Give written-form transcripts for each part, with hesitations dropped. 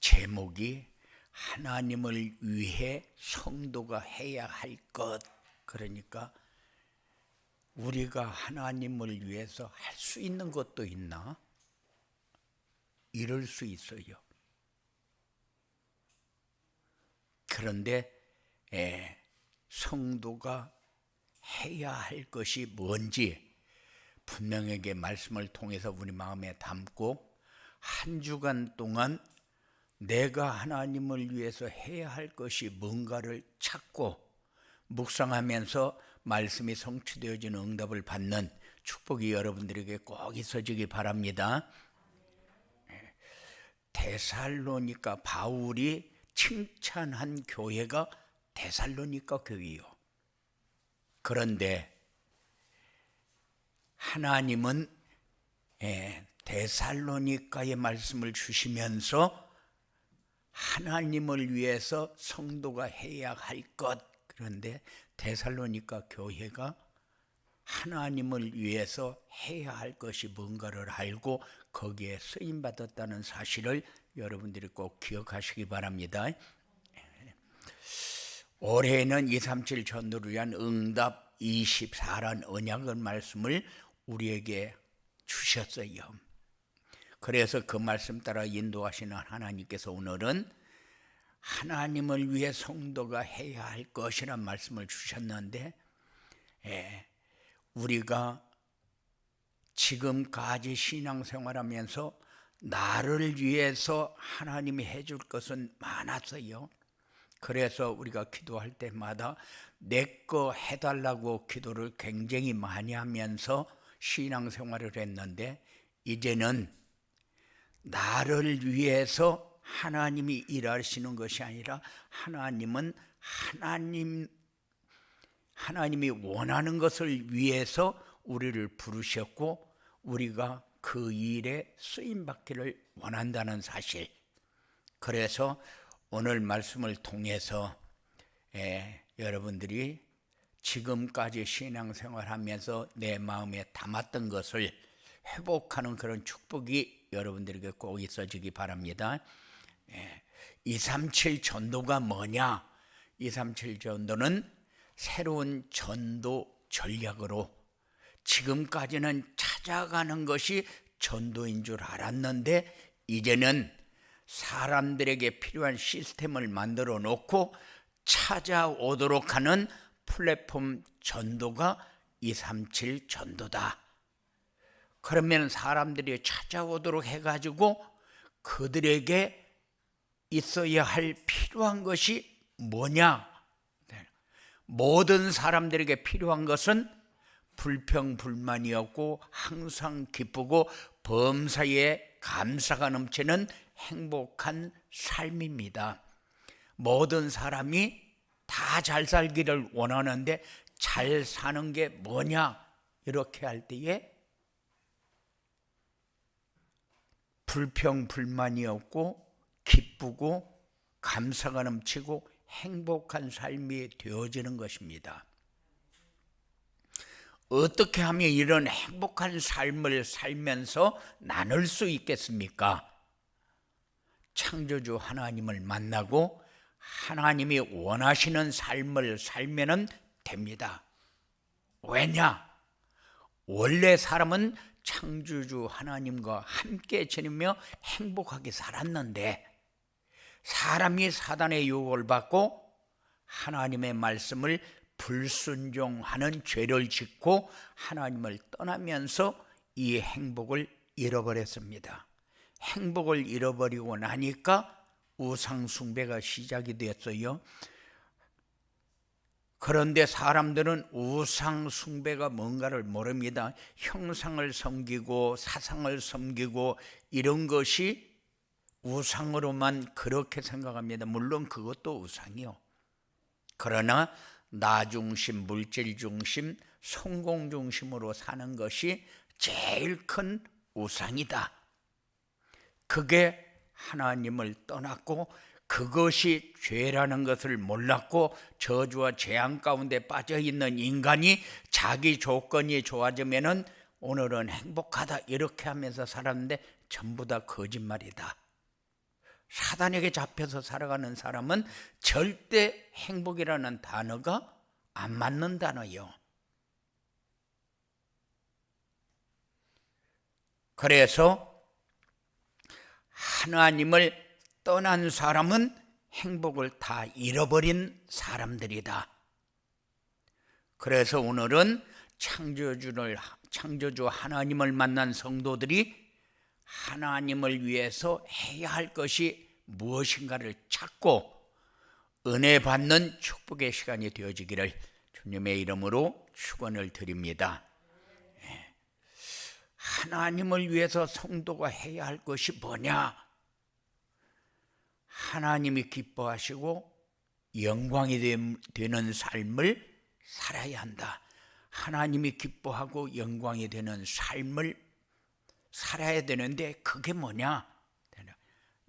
제목이 하나님을 위해 성도가 해야 할 것. 그러니까 우리가 하나님을 위해서 할 수 있는 것도 있나? 이럴 수 있어요. 그런데 성도가 해야 할 것이 뭔지 분명하게 말씀을 통해서 우리 마음에 담고 한 주간 동안 내가 하나님을 위해서 해야 할 것이 뭔가를 찾고 묵상하면서 말씀이 성취되어지는 응답을 받는 축복이 여러분들에게 꼭 있어지기 바랍니다. 데살로니가 바울이 칭찬한 교회가 데살로니가 교회요. 그런데 하나님은 데살로니가의 말씀을 주시면서 하나님을 위해서 성도가 해야 할 것, 그런데 데살로니가 교회가 하나님을 위해서 해야 할 것이 뭔가를 알고 거기에 쓰임받았다는 사실을 여러분들이 꼭 기억하시기 바랍니다. 올해는 237 전도를 위한 응답 24란 언약의 말씀을 우리에게 주셨어요. 그래서 그 말씀 따라 인도하시는 하나님께서 오늘은 하나님을 위해 성도가 해야 할 것이란 말씀을 주셨는데, 우리가 지금까지 신앙생활하면서 나를 위해서 하나님이 해줄 것은 많았어요. 그래서 우리가 기도할 때마다 내 거 해달라고 기도를 굉장히 많이 하면서 신앙생활을 했는데, 이제는 나를 위해서 하나님이 일하시는 것이 아니라 하나님은 하나님이 원하는 것을 위해서 우리를 부르셨고 우리가 그 일에 쓰임받기를 원한다는 사실. 그래서 오늘 말씀을 통해서 여러분들이 지금까지 신앙생활하면서 내 마음에 담았던 것을 회복하는 그런 축복이 여러분들에게 꼭 있어지기 바랍니다. 237 전도가 뭐냐? 237 전도는 새로운 전도 전략으로, 지금까지는 찾아가는 것이 전도인 줄 알았는데 이제는 사람들에게 필요한 시스템을 만들어 놓고 찾아오도록 하는 플랫폼 전도가 237 전도다. 그러면 사람들이 찾아오도록 해가지고 그들에게 있어야 할 필요한 것이 뭐냐? 모든 사람들에게 필요한 것은 불평불만이었고 항상 기쁘고 범사에 감사가 넘치는 행복한 삶입니다. 모든 사람이 다 잘 살기를 원하는데 잘 사는 게 뭐냐? 이렇게 할 때에 불평불만이 없고 기쁘고 감사가 넘치고 행복한 삶이 되어지는 것입니다. 어떻게 하면 이런 행복한 삶을 살면서 나눌 수 있겠습니까? 창조주 하나님을 만나고 하나님이 원하시는 삶을 살면 됩니다. 왜냐? 원래 사람은 창조주 하나님과 함께 지내며 행복하게 살았는데 사람이 사단의 유혹을 받고 하나님의 말씀을 불순종하는 죄를 짓고 하나님을 떠나면서 이 행복을 잃어버렸습니다. 행복을 잃어버리고 나니까 우상 숭배가 시작이 됐어요. 그런데 사람들은 우상 숭배가 뭔가를 모릅니다. 형상을 섬기고 사상을 섬기고 이런 것이 우상으로만 그렇게 생각합니다. 물론 그것도 우상이요. 그러나 나 중심, 물질 중심, 성공 중심으로 사는 것이 제일 큰 우상이다. 그게 하나님을 떠났고 그것이 죄라는 것을 몰랐고 저주와 재앙 가운데 빠져있는 인간이 자기 조건이 좋아지면은 오늘은 행복하다 이렇게 하면서 살았는데 전부 다 거짓말이다. 사단에게 잡혀서 살아가는 사람은 절대 행복이라는 단어가 안 맞는 단어예요. 그래서 하나님을 떠난 사람은 행복을 다 잃어버린 사람들이다. 그래서 오늘은 창조주 하나님을 만난 성도들이 하나님을 위해서 해야 할 것이 무엇인가를 찾고 은혜 받는 축복의 시간이 되어지기를 주님의 이름으로 축원을 드립니다. 하나님을 위해서 성도가 해야 할 것이 뭐냐? 하나님이 기뻐하시고 영광이 되는 삶을 살아야 한다. 하나님이 기뻐하고 영광이 되는 삶을 살아야 되는데 그게 뭐냐?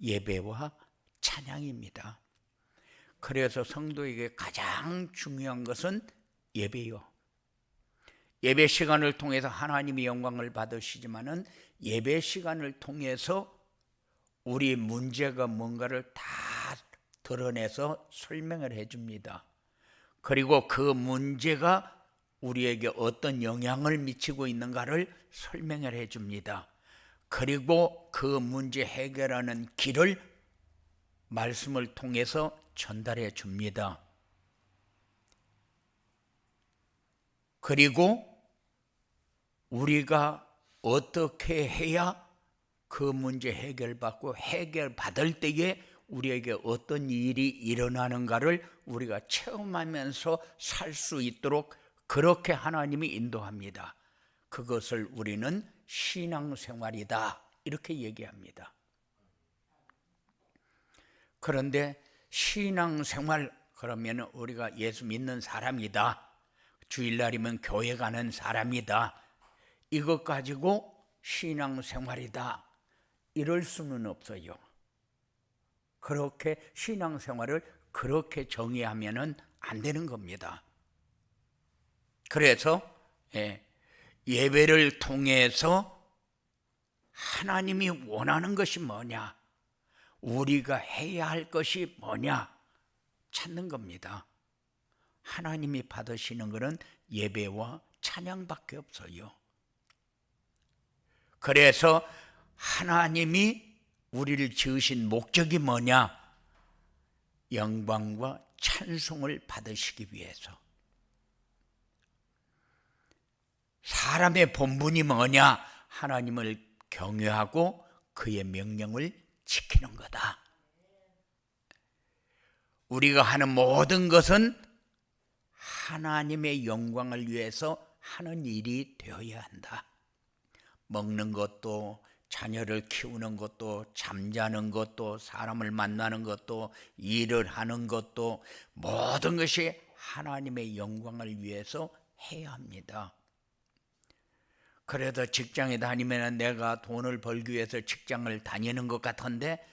예배와 찬양입니다. 그래서 성도에게 가장 중요한 것은 예배요. 예배 시간을 통해서 하나님의 영광을 받으시지만은 예배 시간을 통해서 우리 문제가 뭔가를 다 드러내서 설명을 해줍니다. 그리고 그 문제가 우리에게 어떤 영향을 미치고 있는가를 설명을 해줍니다. 그리고 그 문제 해결하는 길을 말씀을 통해서 전달해 줍니다. 그리고 우리가 어떻게 해야 그 문제 해결받을 때에 우리에게 어떤 일이 일어나는가를 우리가 체험하면서 살 수 있도록 그렇게 하나님이 인도합니다. 그것을 우리는 신앙생활이다 이렇게 얘기합니다. 그런데 신앙생활 그러면 우리가 예수 믿는 사람이다, 주일날이면 교회 가는 사람이다, 이것 가지고 신앙생활이다 이럴 수는 없어요. 그렇게 신앙생활을 그렇게 정의하면 안 되는 겁니다. 그래서 예배를 통해서 하나님이 원하는 것이 뭐냐, 우리가 해야 할 것이 뭐냐 찾는 겁니다. 하나님이 받으시는 것은 예배와 찬양밖에 없어요. 그래서 하나님이 우리를 지으신 목적이 뭐냐? 영광과 찬송을 받으시기 위해서. 사람의 본분이 뭐냐? 하나님을 경외하고 그의 명령을 지키는 거다. 우리가 하는 모든 것은 하나님의 영광을 위해서 하는 일이 되어야 한다. 먹는 것도, 자녀를 키우는 것도, 잠자는 것도, 사람을 만나는 것도, 일을 하는 것도 모든 것이 하나님의 영광을 위해서 해야 합니다. 그래도 직장에 다니면 내가 돈을 벌기 위해서 직장을 다니는 것 같은데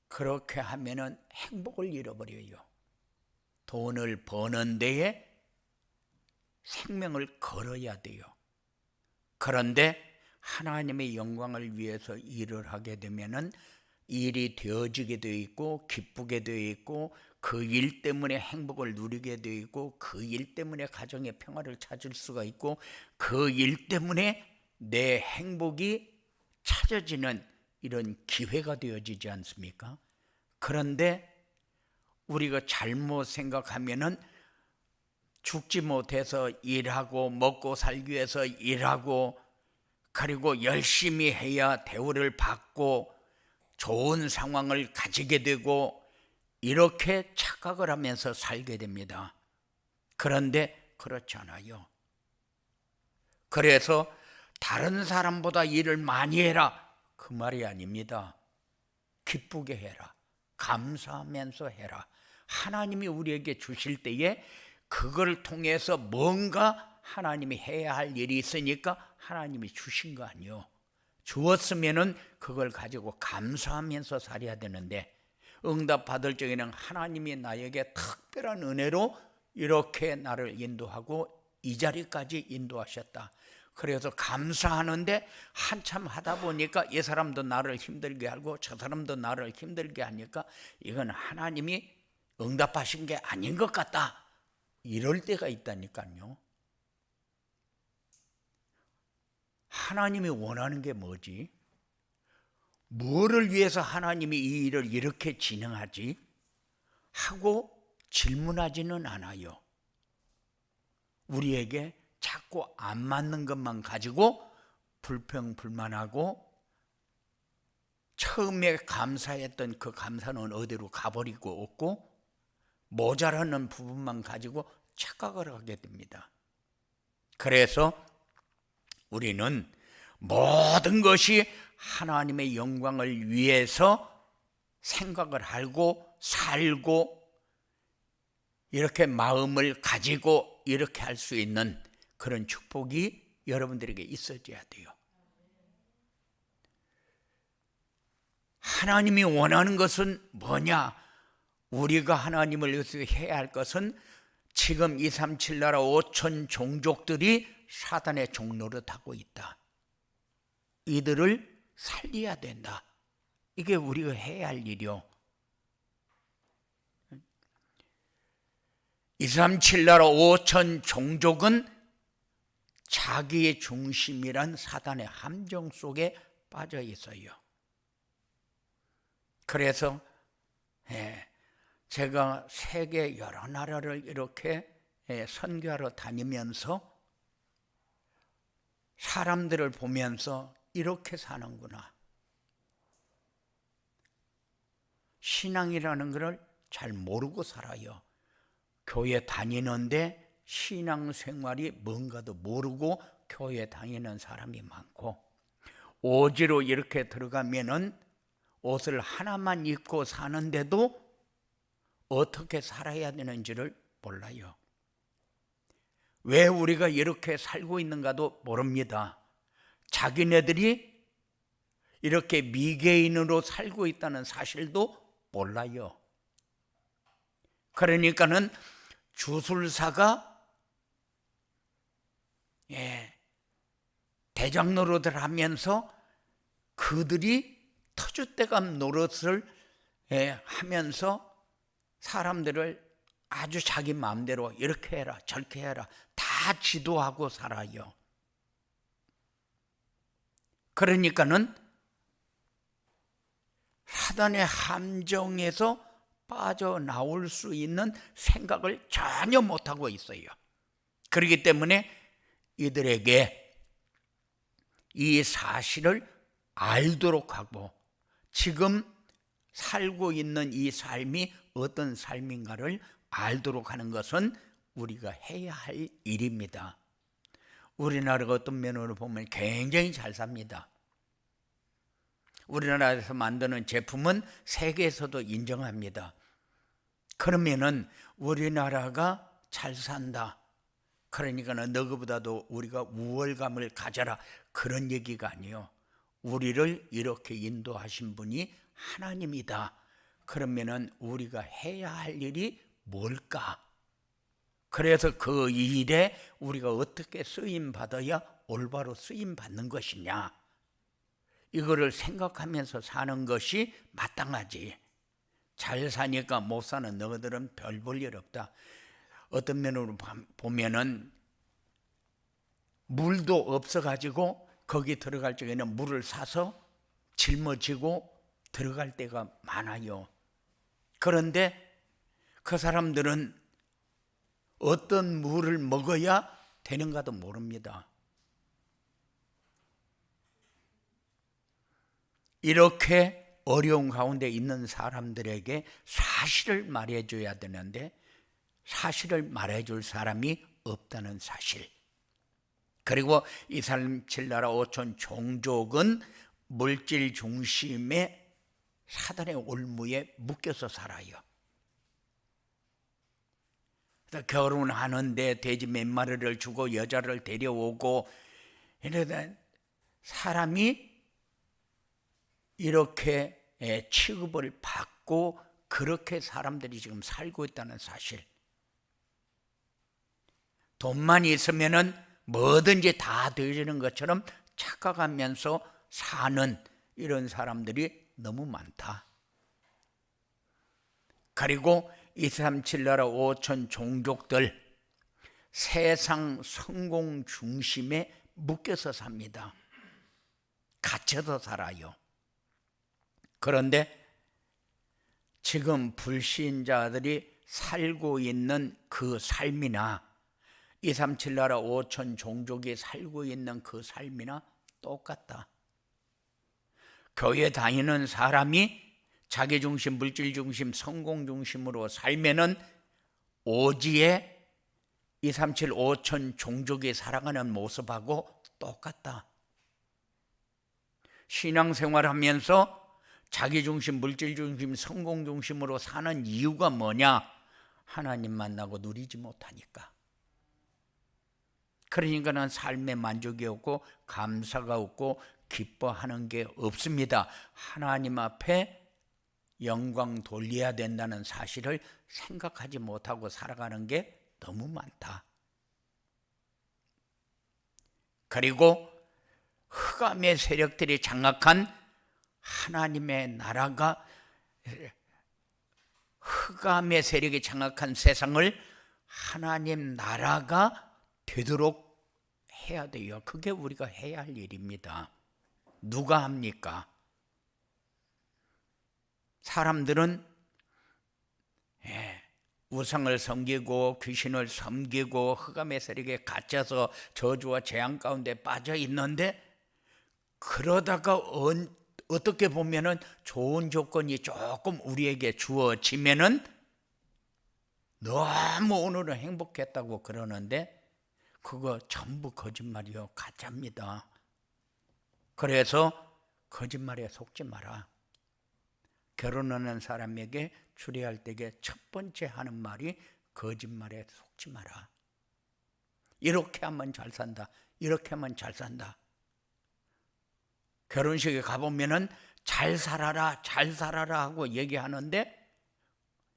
그렇게 하면 행복을 잃어버려요. 돈을 버는 데에 생명을 걸어야 돼요. 그런데 하나님의 영광을 위해서 일을 하게 되면은 일이 되어지게 되어 있고 기쁘게 되어 있고 그 일 때문에 행복을 누리게 되어 있고 그 일 때문에 가정의 평화를 찾을 수가 있고 그 일 때문에 내 행복이 찾아지는 이런 기회가 되어지지 않습니까? 그런데 우리가 잘못 생각하면은 죽지 못해서 일하고 먹고 살기 위해서 일하고 그리고 열심히 해야 대우를 받고 좋은 상황을 가지게 되고 이렇게 착각을 하면서 살게 됩니다. 그런데 그렇지 않아요. 그래서 다른 사람보다 일을 많이 해라 그 말이 아닙니다. 기쁘게 해라, 감사하면서 해라. 하나님이 우리에게 주실 때에 그걸 통해서 뭔가 하나님이 해야 할 일이 있으니까 하나님이 주신 거 아니요. 주었으면은 그걸 가지고 감사하면서 살아야 되는데 응답 받을 적에는 하나님이 나에게 특별한 은혜로 이렇게 나를 인도하고 이 자리까지 인도하셨다. 그래서 감사하는데 한참 하다 보니까 이 사람도 나를 힘들게 하고 저 사람도 나를 힘들게 하니까 이건 하나님이 응답하신 게 아닌 것 같다, 이럴 때가 있다니까요. 하나님이 원하는 게 뭐지? 뭐를 위해서 하나님이 이 일을 이렇게 진행하지? 하고 질문하지는 않아요. 우리에게 자꾸 안 맞는 것만 가지고 불평불만하고 처음에 감사했던 그 감사는 어디로 가버리고 없고 모자라는 부분만 가지고 착각을 하게 됩니다. 그래서 우리는 모든 것이 하나님의 영광을 위해서 생각을 하고 살고 이렇게 마음을 가지고 이렇게 할 수 있는 그런 축복이 여러분들에게 있어져야 돼요. 하나님이 원하는 것은 뭐냐? 우리가 하나님을 위해서 해야 할 것은 지금 237 나라 5천 종족들이 사단의 종노릇하고 있다. 이들을 살려야 된다. 이게 우리가 해야 할 일이요. 237 나라 5천 종족은 자기의 중심이란 사단의 함정 속에 빠져 있어요. 그래서 제가 세계 여러 나라를 이렇게 선교하러 다니면서 사람들을 보면서 이렇게 사는구나. 신앙이라는 것을 잘 모르고 살아요. 교회 다니는데 신앙생활이 뭔가도 모르고 교회 다니는 사람이 많고, 오지로 이렇게 들어가면은 옷을 하나만 입고 사는데도 어떻게 살아야 되는지를 몰라요. 왜 우리가 이렇게 살고 있는가도 모릅니다. 자기네들이 이렇게 미개인으로 살고 있다는 사실도 몰라요. 그러니까는 주술사가 대장 노릇을 하면서 그들이 터줏대감 노릇을 하면서 사람들을 아주 자기 마음대로 이렇게 해라 저렇게 해라 다 지도하고 살아요. 그러니까는 사단의 함정에서 빠져나올 수 있는 생각을 전혀 못하고 있어요. 그렇기 때문에 이들에게 이 사실을 알도록 하고 지금 살고 있는 이 삶이 어떤 삶인가를 알도록 하는 것은 우리가 해야 할 일입니다. 우리나라가 어떤 면으로 보면 굉장히 잘 삽니다. 우리나라에서 만드는 제품은 세계에서도 인정합니다. 그러면은 우리나라가 잘 산다, 그러니까는 너희보다도 우리가 우월감을 가져라, 그런 얘기가 아니에요. 우리를 이렇게 인도하신 분이 하나님이다. 그러면은 우리가 해야 할 일이 뭘까? 그래서 그 일에 우리가 어떻게 쓰임 받아야 올바로 쓰임 받는 것이냐, 이거를 생각하면서 사는 것이 마땅하지. 잘 사니까 못 사는 너희들은 별 볼 일 없다. 어떤 면으로 보면은 물도 없어가지고 거기 들어갈 적에는 물을 사서 짊어지고 들어갈 때가 많아요. 그런데 그 사람들은 어떤 물을 먹어야 되는가도 모릅니다. 이렇게 어려운 가운데 있는 사람들에게 사실을 말해줘야 되는데 사실을 말해줄 사람이 없다는 사실. 그리고 237 나라 5천 종족은 물질 중심의 사단의 올무에 묶여서 살아요. 결혼하는데 돼지 몇 마리를 주고 여자를 데려오고 이러다 사람이 이렇게 취급을 받고 그렇게 사람들이 지금 살고 있다는 사실. 돈만 있으면은 뭐든지 다 되어지는 것처럼 착각하면서 사는 이런 사람들이 너무 많다. 그리고 237 나라 5천 종족들 세상 성공 중심에 묶여서 삽니다. 갇혀서 살아요. 그런데 지금 불신자들이 살고 있는 그 삶이나 237 나라 5천 종족이 살고 있는 그 삶이나 똑같다. 교회 다니는 사람이 자기중심, 물질중심, 성공중심으로 살면은 오지에 237, 5천 종족이 살아가는 모습하고 똑같다. 신앙생활하면서 자기중심, 물질중심, 성공중심으로 사는 이유가 뭐냐? 하나님 만나고 누리지 못하니까. 그러니까는 삶에 만족이 없고 감사가 없고 기뻐하는 게 없습니다. 하나님 앞에 영광 돌려야 된다는 사실을 생각하지 못하고 살아가는 게 너무 많다. 그리고 흑암의 세력들이 장악한 하나님의 나라가, 흑암의 세력이 장악한 세상을 하나님 나라가 되도록 해야 돼요. 그게 우리가 해야 할 일입니다. 누가 합니까? 사람들은 우상을 섬기고 귀신을 섬기고 흑암의 세력에 갇혀서 저주와 재앙 가운데 빠져 있는데, 그러다가 어떻게 보면은 좋은 조건이 조금 우리에게 주어지면은 너무 오늘은 행복했다고 그러는데 그거 전부 거짓말이요, 가짜입니다. 그래서 거짓말에 속지 마라. 결혼하는 사람에게 주례할 때에 첫 번째 하는 말이 거짓말에 속지 마라. 이렇게 하면 잘 산다, 이렇게 하면 잘 산다. 결혼식에 가보면은 잘 살아라, 잘 살아라 하고 얘기하는데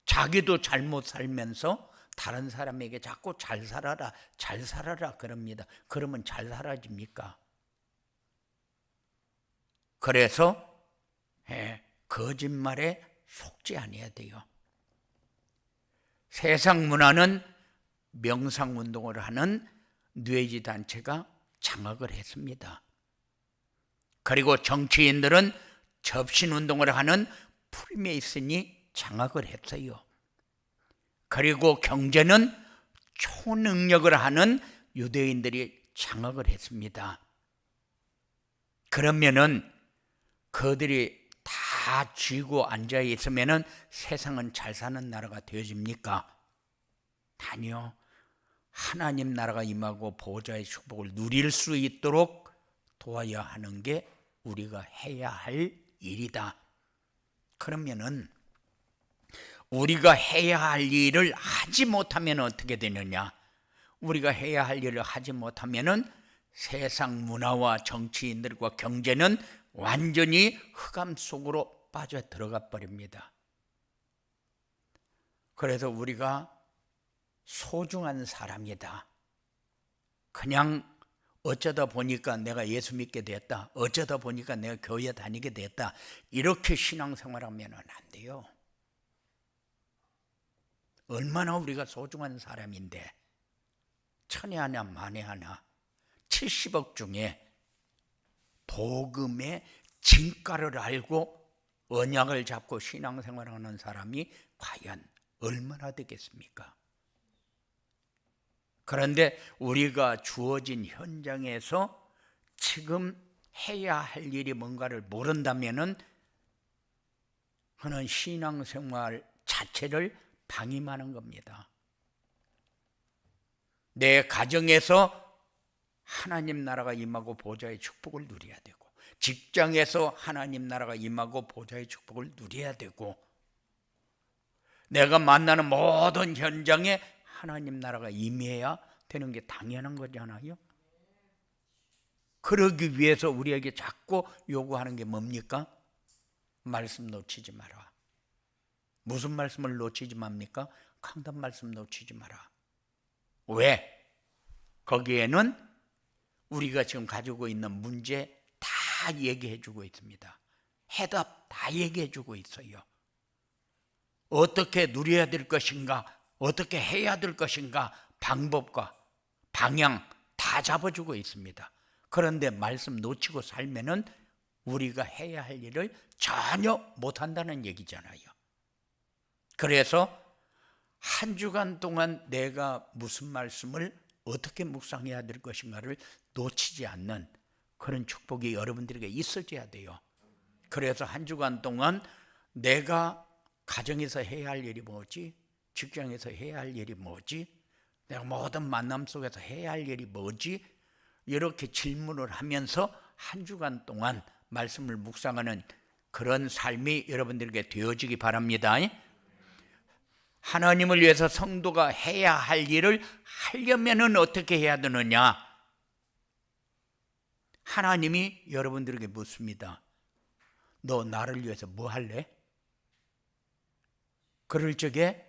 자기도 잘못 살면서 다른 사람에게 자꾸 잘 살아라, 잘 살아라 그럽니다. 그러면 잘 살아집니까? 그래서 거짓말에 속지 아니어야 돼요. 세상 문화는 명상운동을 하는 뇌지 단체가 장악을 했습니다. 그리고 정치인들은 접신운동을 하는 프리메이슨이 장악을 했어요. 그리고 경제는 초능력을 하는 유대인들이 장악을 했습니다. 그러면은 그들이 다 쥐고 앉아 있으면은 세상은 잘 사는 나라가 되어집니까? 아니요. 하나님 나라가 임하고 보좌의 축복을 누릴 수 있도록 도와야 하는 게 우리가 해야 할 일이다. 그러면은 우리가 해야 할 일을 하지 못하면 어떻게 되느냐? 우리가 해야 할 일을 하지 못하면은 세상 문화와 정치인들과 경제는 완전히 흑암 속으로 빠져 들어가 버립니다. 그래서 우리가 소중한 사람이다. 그냥 어쩌다 보니까 내가 예수 믿게 됐다, 어쩌다 보니까 내가 교회 다니게 됐다, 이렇게 신앙생활하면 안 돼요. 얼마나 우리가 소중한 사람인데, 천에 하나 만에 하나 70억 중에 복음의 진가를 알고 언약을 잡고 신앙생활하는 사람이 과연 얼마나 되겠습니까? 그런데 우리가 주어진 현장에서 지금 해야 할 일이 뭔가를 모른다면은 그는 신앙생활 자체를 방임하는 겁니다. 내 가정에서 하나님 나라가 임하고 보좌의 축복을 누려야 되고, 직장에서 하나님 나라가 임하고 보좌의 축복을 누려야 되고, 내가 만나는 모든 현장에 하나님 나라가 임해야 되는 게 당연한 거잖아요. 그러기 위해서 우리에게 자꾸 요구하는 게 뭡니까? 말씀 놓치지 마라. 무슨 말씀을 놓치지 맙니까? 강단 말씀 놓치지 마라. 왜? 거기에는 우리가 지금 가지고 있는 문제 다 얘기해 주고 있습니다. 해답 다 얘기해 주고 있어요. 어떻게 누려야 될 것인가, 어떻게 해야 될 것인가, 방법과 방향 다 잡아주고 있습니다. 그런데 말씀 놓치고 살면은 우리가 해야 할 일을 전혀 못한다는 얘기잖아요. 그래서 한 주간 동안 내가 무슨 말씀을 어떻게 묵상해야 될 것인가를 놓치지 않는 그런 축복이 여러분들에게 있어져야 돼요. 그래서 한 주간 동안 내가 가정에서 해야 할 일이 뭐지? 직장에서 해야 할 일이 뭐지? 내가 모든 만남 속에서 해야 할 일이 뭐지? 이렇게 질문을 하면서 한 주간 동안 말씀을 묵상하는 그런 삶이 여러분들에게 되어지기 바랍니다. 하나님을 위해서 성도가 해야 할 일을 하려면은 어떻게 해야 되느냐? 하나님이 여러분들에게 묻습니다. 너 나를 위해서 뭐 할래? 그럴 적에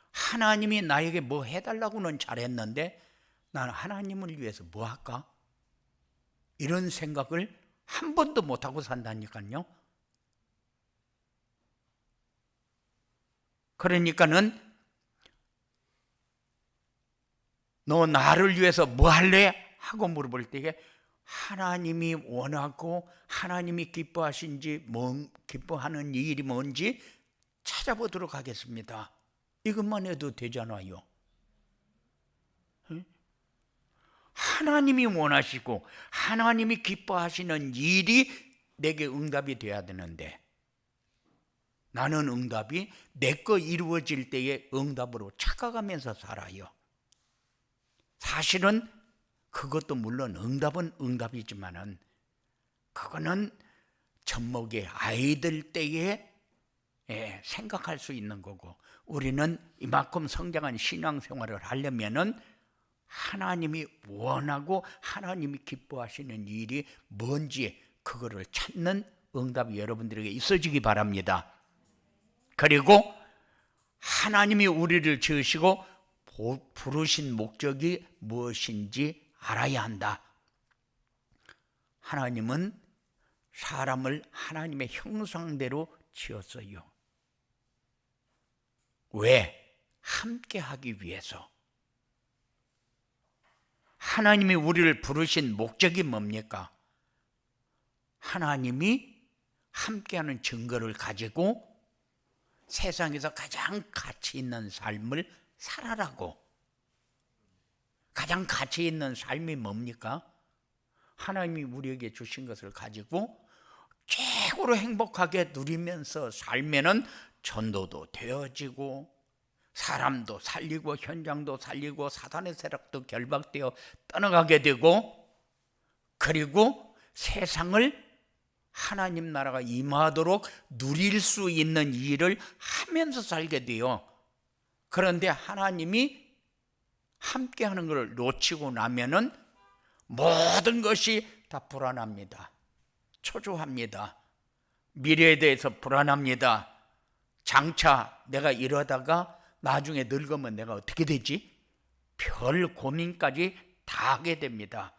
하나님이 나에게 뭐 해달라고는 잘했는데 나는 하나님을 위해서 뭐 할까? 이런 생각을 한 번도 못하고 산다니까요. 그러니까는 너 나를 위해서 뭐 할래? 하고 물어볼 때에 하나님이 원하고 하나님이 기뻐하는 일이 뭔지 찾아보도록 하겠습니다. 이것만 해도 되잖아요. 하나님이 원하시고 하나님이 기뻐하시는 일이 내게 응답이 돼야 되는데 나는 응답이 내 거 이루어질 때의 응답으로 착각하면서 살아요. 사실은 그것도 물론 응답은 응답이지만은 그거는 젖먹이 아이들 때에 생각할 수 있는 거고 우리는 이만큼 성장한 신앙생활을 하려면은 하나님이 원하고 하나님이 기뻐하시는 일이 뭔지 그거를 찾는 응답이 여러분들에게 있어지기 바랍니다. 그리고 하나님이 우리를 지으시고 부르신 목적이 무엇인지 알아야 한다. 하나님은 사람을 하나님의 형상대로 지었어요. 왜? 함께 하기 위해서. 하나님이 우리를 부르신 목적이 뭡니까? 하나님이 함께하는 증거를 가지고 세상에서 가장 가치 있는 삶을 살아라고. 가장 가치 있는 삶이 뭡니까? 하나님이 우리에게 주신 것을 가지고 최고로 행복하게 누리면서 살면은 전도도 되어지고 사람도 살리고 현장도 살리고 사단의 세력도 결박되어 떠나가게 되고 그리고 세상을 하나님 나라가 임하도록 누릴 수 있는 일을 하면서 살게 돼요. 그런데 하나님이 함께하는 것을 놓치고 나면은 모든 것이 다 불안합니다. 초조합니다. 미래에 대해서 불안합니다. 장차 내가 이러다가 나중에 늙으면 내가 어떻게 되지? 별 고민까지 다 하게 됩니다.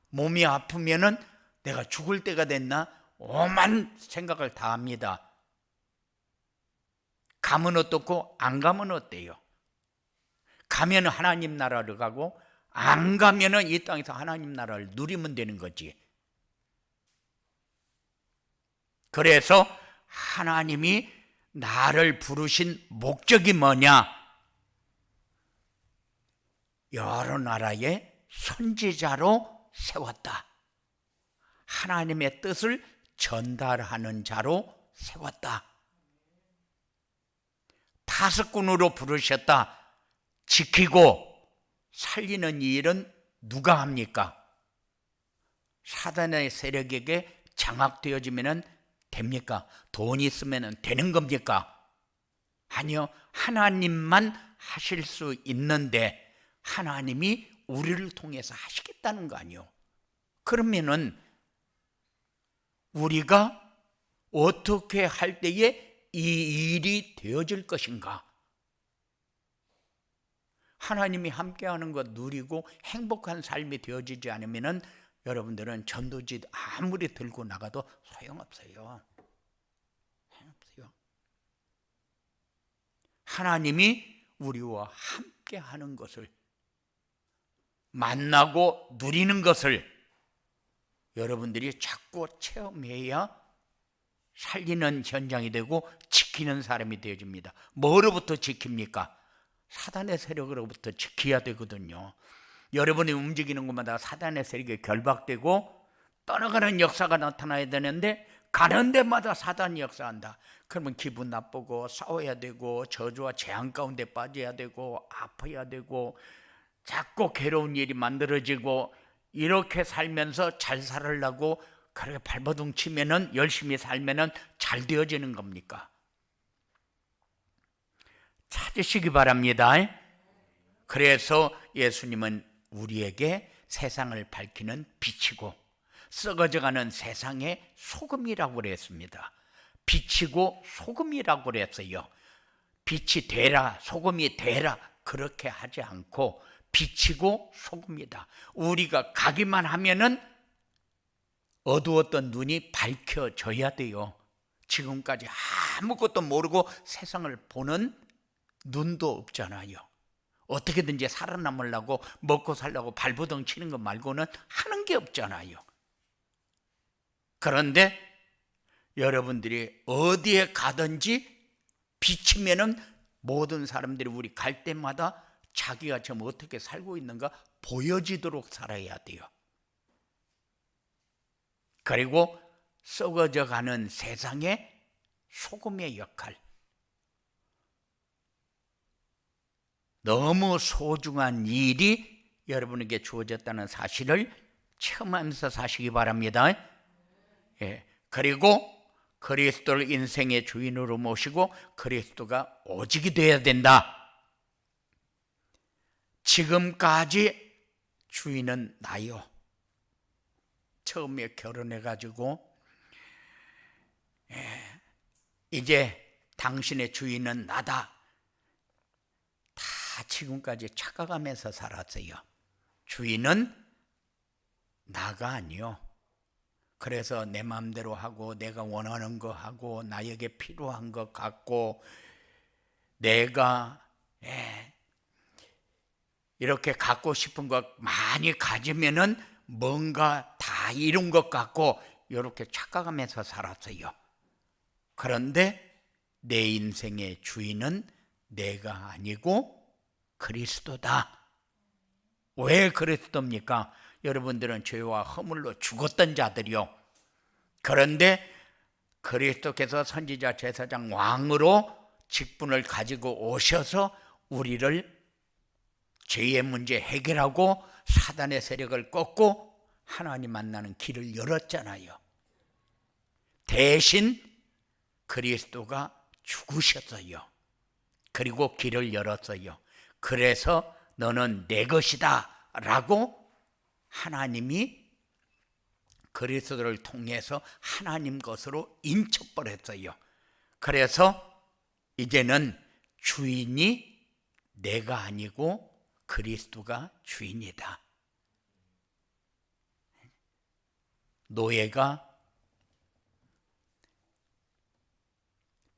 몸이 아프면은 내가 죽을 때가 됐나? 오만 생각을 다 합니다. 가면 어떻고 안 가면 어때요? 가면 하나님 나라를 가고 안 가면은 이 땅에서 하나님 나라를 누리면 되는 거지. 그래서 하나님이 나를 부르신 목적이 뭐냐? 여러 나라의 선지자로 세웠다. 하나님의 뜻을 전달하는 자로 세웠다. 파수꾼으로 부르셨다. 지키고 살리는 일은 누가 합니까? 사단의 세력에게 장악되어지면 됩니까? 돈 있으면 되는 겁니까? 아니요. 하나님만 하실 수 있는데 하나님이 우리를 통해서 하시겠다는 거 아니요. 그러면은 우리가 어떻게 할 때에 이 일이 되어질 것인가? 하나님이 함께하는 것 누리고 행복한 삶이 되어지지 않으면은 여러분들은 전도지 아무리 들고 나가도 소용없어요. 소용없어요. 하나님이 우리와 함께하는 것을, 만나고 누리는 것을 여러분들이 자꾸 체험해야 살리는 현장이 되고 지키는 사람이 되어집니다. 뭐로부터 지킵니까? 사단의 세력으로부터 지켜야 되거든요. 여러분이 움직이는 곳마다 사단의 세력이 결박되고 떠나가는 역사가 나타나야 되는데 가는 데마다 사단이 역사한다. 그러면 기분 나쁘고 싸워야 되고 저주와 재앙 가운데 빠져야 되고 아파야 되고 자꾸 괴로운 일이 만들어지고 이렇게 살면서 잘 살으려고 그렇게 발버둥 치면은, 열심히 살면은 잘 되어지는 겁니까? 찾으시기 바랍니다. 그래서 예수님은 우리에게 세상을 밝히는 빛이고 썩어져가는 세상의 소금이라고 그랬습니다. 빛이고 소금이라고 그랬어요. 빛이 되라, 소금이 되라 그렇게 하지 않고 빛이고 소금이다. 우리가 가기만 하면은 어두웠던 눈이 밝혀져야 돼요. 지금까지 아무것도 모르고 세상을 보는 눈도 없잖아요. 어떻게든지 살아남으려고 먹고 살려고 발버둥 치는 것 말고는 하는 게 없잖아요. 그런데 여러분들이 어디에 가든지 비치면은 모든 사람들이 우리 갈 때마다 자기가 지금 어떻게 살고 있는가 보여지도록 살아야 돼요. 그리고 썩어져 가는 세상의 소금의 역할, 너무 소중한 일이 여러분에게 주어졌다는 사실을 체험하면서 사시기 바랍니다. 예. 그리고 그리스도를 인생의 주인으로 모시고 그리스도가 오직이 되어야 된다. 지금까지 주인은 나요. 처음에 결혼해가지고 이제 당신의 주인은 나다. 다 지금까지 착각하면서 살았어요. 주인은 나가 아니요. 그래서 내 마음대로 하고 내가 원하는 거 하고 나에게 필요한 것 갖고 내가 이렇게 갖고 싶은 것 많이 가지면은 뭔가 다 이룬 것 같고 이렇게 착각하면서 살았어요. 그런데 내 인생의 주인은 내가 아니고 그리스도다. 왜 그리스도입니까? 여러분들은 죄와 허물로 죽었던 자들이요. 그런데 그리스도께서 선지자, 제사장, 왕으로 직분을 가지고 오셔서 우리를 죄의 문제 해결하고 사단의 세력을 꺾고 하나님 만나는 길을 열었잖아요. 대신 그리스도가 죽으셨어요. 그리고 길을 열었어요. 그래서 너는 내 것이다 라고 하나님이 그리스도를 통해서 하나님 것으로 인쳐버렸어요. 그래서 이제는 주인이 내가 아니고 그리스도가 주인이다. 노예가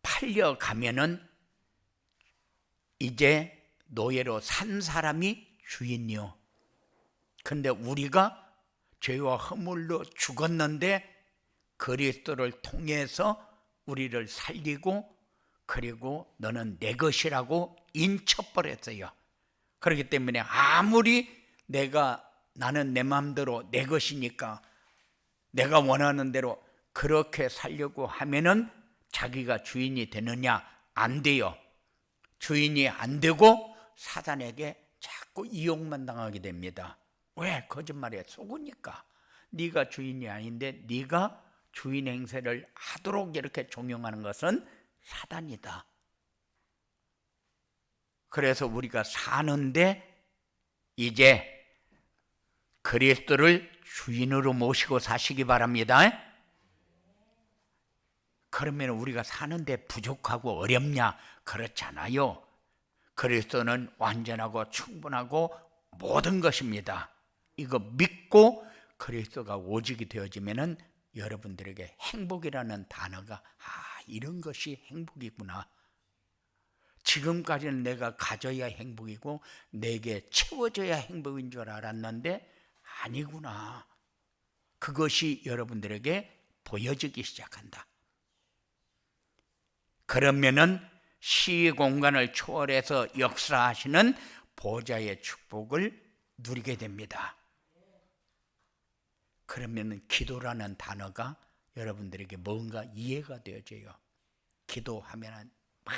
팔려가면은 이제 노예로 산 사람이 주인이요. 근데 우리가 죄와 허물로 죽었는데 그리스도를 통해서 우리를 살리고 그리고 너는 내 것이라고 인쳐버렸어요. 그렇기 때문에 아무리 나는 내 마음대로 내 것이니까 내가 원하는 대로 그렇게 살려고 하면은 자기가 주인이 되느냐? 안 돼요. 주인이 안 되고 사단에게 자꾸 이용만 당하게 됩니다. 왜? 거짓말에 속으니까. 네가 주인이 아닌데 네가 주인 행세를 하도록 이렇게 종용하는 것은 사단이다. 그래서 우리가 사는데 이제 그리스도를 주인으로 모시고 사시기 바랍니다. 그러면 우리가 사는데 부족하고 어렵냐? 그렇잖아요. 그리스도는 완전하고 충분하고 모든 것입니다. 이거 믿고 그리스도가 오직이 되어지면은 여러분들에게 행복이라는 단어가 이런 것이 행복이구나. 지금까지는 내가 가져야 행복이고 내게 채워져야 행복인 줄 알았는데 아니구나. 그것이 여러분들에게 보여지기 시작한다. 그러면은 시 공간을 초월해서 역사하시는 보좌의 축복을 누리게 됩니다. 그러면은 기도라는 단어가 여러분들에게 뭔가 이해가 되어져요. 기도하면은 막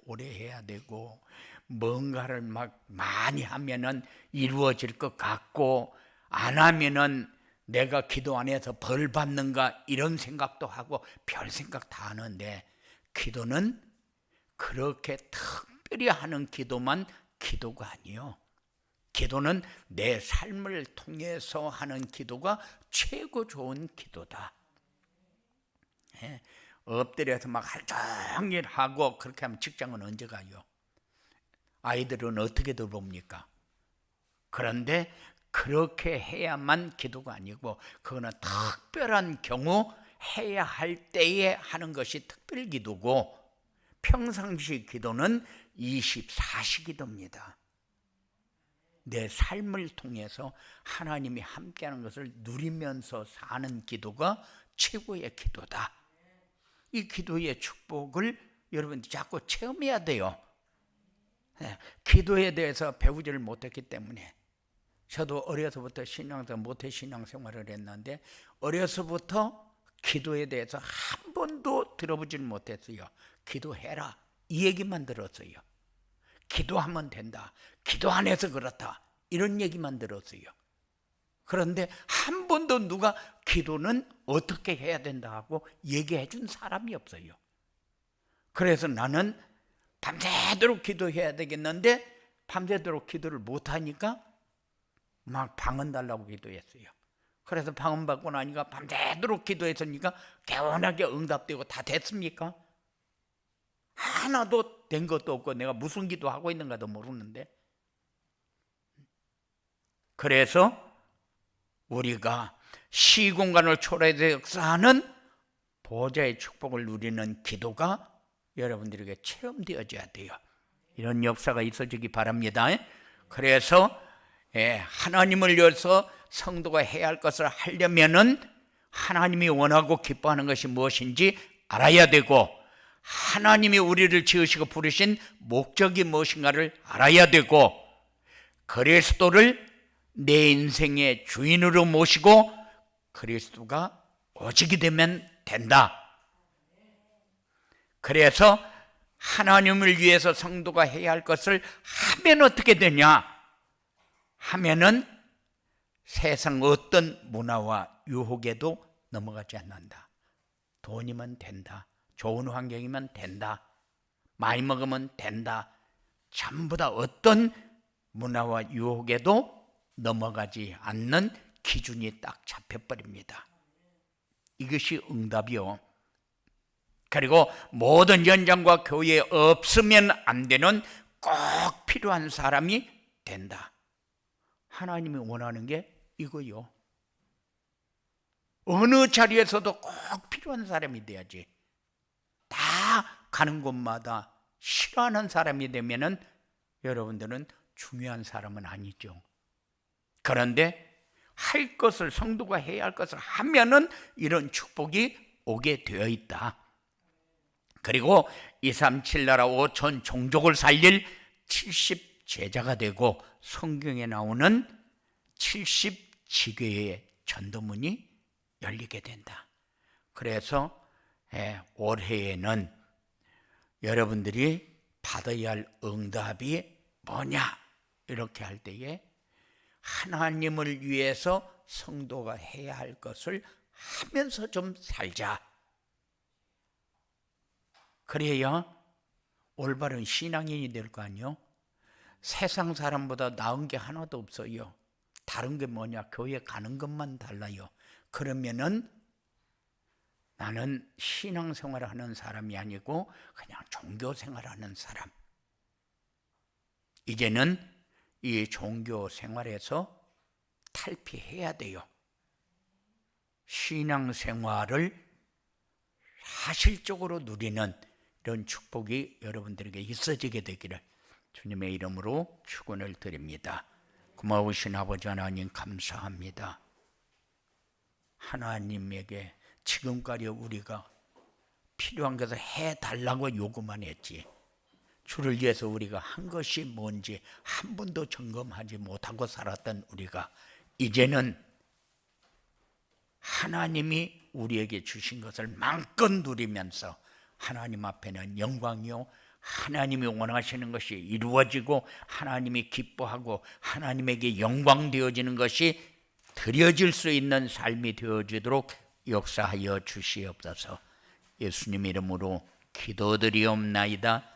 오래 해야 되고 뭔가를 막 많이 하면은 이루어질 것 같고 안 하면은 내가 기도 안 해서 벌 받는가 이런 생각도 하고 별 생각 다 하는데 기도는 그렇게 특별히 하는 기도만 기도가 아니요. 기도는 내 삶을 통해서 하는 기도가 최고 좋은 기도다. 엎드려서 막 하루 종일 하고 그렇게 하면 직장은 언제 가요? 아이들은 어떻게 돌봅니까? 그런데 그렇게 해야만 기도가 아니고 그거는 특별한 경우 해야 할 때에 하는 것이 특별 기도고 평상시 기도는 24시 기도입니다. 내 삶을 통해서 하나님이 함께하는 것을 누리면서 사는 기도가 최고의 기도다. 이 기도의 축복을 여러분들이 자꾸 체험해야 돼요. 기도에 대해서 배우지를 못했기 때문에 저도 어려서부터 모태 신앙생활을 했는데 어려서부터 기도에 대해서 한 번도 들어보질 못했어요. 기도해라 이 얘기만 들었어요. 기도하면 된다. 기도 안 해서 그렇다. 이런 얘기만 들었어요. 그런데 한 번도 누가 기도는 어떻게 해야 된다 하고 얘기해 준 사람이 없어요. 그래서 나는 밤새도록 기도해야 되겠는데 밤새도록 기도를 못하니까 막 방언 달라고 기도했어요. 그래서 방언 받고 나니까 밤새도록 기도했으니까 개운하게 응답되고 다 됐습니까? 하나도 된 것도 없고 내가 무슨 기도하고 있는가도 모르는데. 그래서 우리가 시공간을 초월해서 역사하는 보좌의 축복을 누리는 기도가 여러분들에게 체험되어져야 돼요. 이런 역사가 있어지기 바랍니다. 그래서 하나님을 위해서 성도가 해야 할 것을 하려면은 하나님이 원하고 기뻐하는 것이 무엇인지 알아야 되고 하나님이 우리를 지으시고 부르신 목적이 무엇인가를 알아야 되고 그리스도를 내 인생의 주인으로 모시고 그리스도가 오직이 되면 된다. 그래서 하나님을 위해서 성도가 해야 할 것을 하면 어떻게 되냐 하면은 세상 어떤 문화와 유혹에도 넘어가지 않는다. 돈이면 된다. 좋은 환경이면 된다. 많이 먹으면 된다. 전부 다 어떤 문화와 유혹에도 넘어가지 않는 기준이 딱 잡혀버립니다. 이것이 응답이요. 그리고 모든 현장과 교회에 없으면 안 되는 꼭 필요한 사람이 된다. 하나님이 원하는 게 이거요. 어느 자리에서도 꼭 필요한 사람이 돼야지. 다 가는 곳마다 싫어하는 사람이 되면은 여러분들은 중요한 사람은 아니죠. 그런데 할 것을 성도가 해야 할 것을 하면은 이런 축복이 오게 되어 있다. 그리고 237 나라 5천 종족을 살릴 70 제자가 되고 성경에 나오는 70 지교의 전도문이 열리게 된다. 그래서 올해에는 여러분들이 받아야 할 응답이 뭐냐 이렇게 할 때에 하나님을 위해서 성도가 해야 할 것을 하면서 좀 살자. 그래야 올바른 신앙인이 될 거 아니요? 세상 사람보다 나은 게 하나도 없어요. 다른 게 뭐냐? 교회 가는 것만 달라요. 그러면은 나는 신앙생활을 하는 사람이 아니고 그냥 종교생활을 하는 사람. 이제는 이 종교 생활에서 탈피해야 돼요. 신앙생활을 사실적으로 누리는 이런 축복이 여러분들에게 있어지게 되기를 주님의 이름으로 축원을 드립니다. 고마우신 아버지 하나님 감사합니다. 하나님에게 지금까지 우리가 필요한 것을 해달라고 요구만 했지, 주를 위해서 우리가 한 것이 뭔지 한 번도 점검하지 못하고 살았던 우리가 이제는 하나님이 우리에게 주신 것을 마음껏 누리면서 하나님 앞에는 영광이요, 하나님이 원하시는 것이 이루어지고 하나님이 기뻐하고 하나님에게 영광 되어지는 것이 드려질 수 있는 삶이 되어지도록 역사하여 주시옵소서. 예수님 이름으로 기도드리옵나이다.